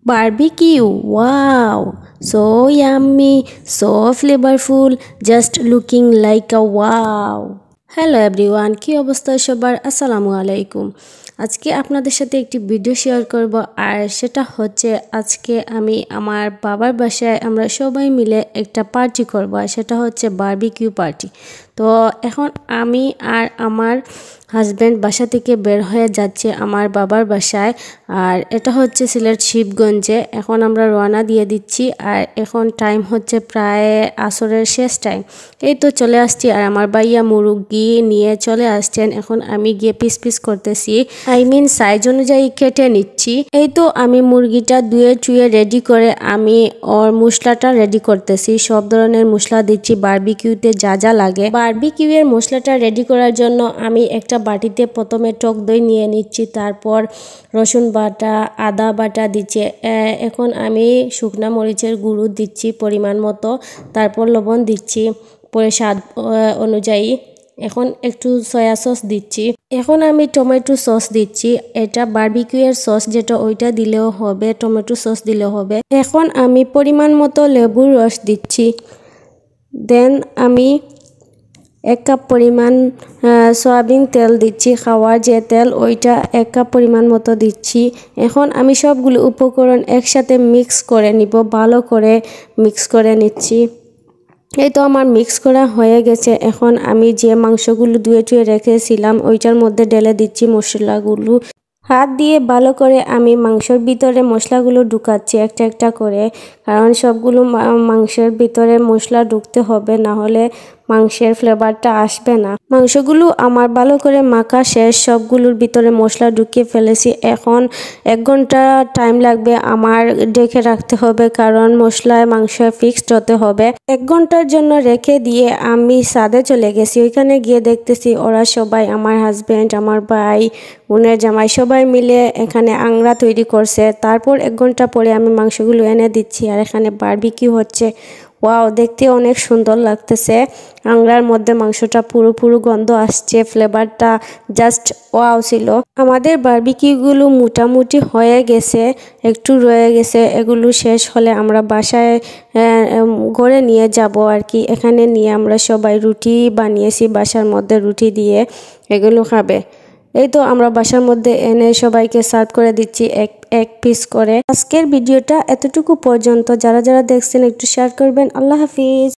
Barbecue, wow, so yummy, so flavorful, just looking like a wow. Hello everyone, কি অবস্থা সবার? আসসালামু আলাইকুম। আজকে আপনাদের সাথে একটি ভিডিও শেয়ার করব, আর সেটা হচ্ছে আজকে আমি আমার বাবার বাসায় আমরা সবাই মিলে একটা পার্টি করব, আর সেটা হচ্ছে বারবিকিউ পার্টি। তো এখন আমি আর আমার হাজব্যান্ড বাসা থেকে বের হয়ে যাচ্ছে আমার বাবার বাসায়, আর এটা হচ্ছে সিলেট শিবগঞ্জে। এখন আমরা রওনা দিয়ে দিচ্ছি, আর এখন টাইম হচ্ছে প্রায় আসরের শেষ টাইম। এই তো চলে আসছি, আর আমার ভাইয়া মুরগি নিয়ে চলে আসছেন। এখন আমি গিয়ে পিস পিস করতেছি, সাইজ অনুযায়ী কেটে নিচ্ছি। এই তো আমি মুরগিটা ধুয়ে চুয়ে রেডি করে আমি ওর মশলাটা রেডি করতেছি। সব ধরনের মশলা দিচ্ছি বারবিকিউতে যা যা লাগে। বারবিকিউ এর মশলাটা রেডি করার জন্য আমি একটা বাটিতে প্রথমে টক দই নিয়ে নিচ্ছি, তারপর রসুন বাটা, আদা বাটা দিচ্ছি। এখন আমি শুকনা মরিচের গুঁড়ো দিচ্ছি পরিমাণ মতো, তারপর লবণ দিচ্ছি পরে স্বাদ অনুযায়ী। এখন একটু সয়া সস দিচ্ছি। এখন আমি টমেটো সস দিচ্ছি। এটা বারবিকিউ এর সস যেটা, ওইটা দিলেও হবে, টমেটো সস দিলেও হবে। এখন আমি পরিমাণ মতো লেবুর রস দিচ্ছি। দেন আমি 1 কাপ পরিমাণ সয়াবিন তেল দিচ্ছি, খাওয়ার যে তেল ওইটা 1 কাপ পরিমাণ মতো দিচ্ছি। এখন আমি সবগুলো উপকরণ একসাথে মিক্স করে নিব, ভালো করে মিক্স করে নিচ্ছি। এই তো আমার মিক্স করা হয়ে গেছে। এখন আমি যে মাংসগুলো ধুয়ে টুয়ে রেখেছিলাম ওইটার মধ্যে ঢেলে দিচ্ছি মশলাগুলো। হাত দিয়ে ভালো করে আমি মাংসের ভিতরে মশলাগুলো ঢুকাচ্ছি একটা একটা করে, কারণ সবগুলো মাংসের ভিতরে মশলা ঢুকতে হবে, না হলে মাংসের ফ্লেভারটা আসবে না। মাংসগুলো আমার ভালো করে মাখা শেষ, সবগুলোর ভিতরে মশলা ঢুকিয়ে ফেলেছি। এখন 1 ঘন্টা টাইম লাগবে আমার ঢেকে রাখতে হবে, কারণ মশলায় মাংস ফিক্সড হতে হবে। 1 ঘন্টার জন্য রেখে দিয়ে আমি ছাদে চলে গেছি। ওইখানে গিয়ে দেখতেছি ওরা সবাই, আমার হাজব্যান্ড, আমার ভাই, বোনের জামাই সবাই মিলে এখানে আংড়া তৈরি করছে। তারপর 1 ঘন্টা পরে আমি মাংসগুলো এনে দিচ্ছি, আর এখানে বারবিকিউ হচ্ছে। ওয়াও, দেখতে অনেক সুন্দর লাগতেছে। আংড়ার মধ্যে মাংসটা পুরো গন্ধ আসছে, ফ্লেভারটা জাস্ট ওয়াও ছিল। আমাদের বারবিকিউগুলো মোটামুটি হয়ে গেছে, একটু রয়ে গেছে। এগুলো শেষ হলে আমরা বাসায় ঘরে নিয়ে যাব আর কি। এখানে নিয়ে আমরা সবাই রুটি বানিয়েছি, বাসার মধ্যে রুটি দিয়ে এগুলো খাবে। এই তো আমরা বাসার মধ্যে এনে সবাইকে সার্ভ করে দিচ্ছি এক পিস করে। আজকের ভিডিওটা এতটুকু পর্যন্ত। যারা যারা দেখছেন একটু শেয়ার করবেন। আল্লাহ হাফিজ।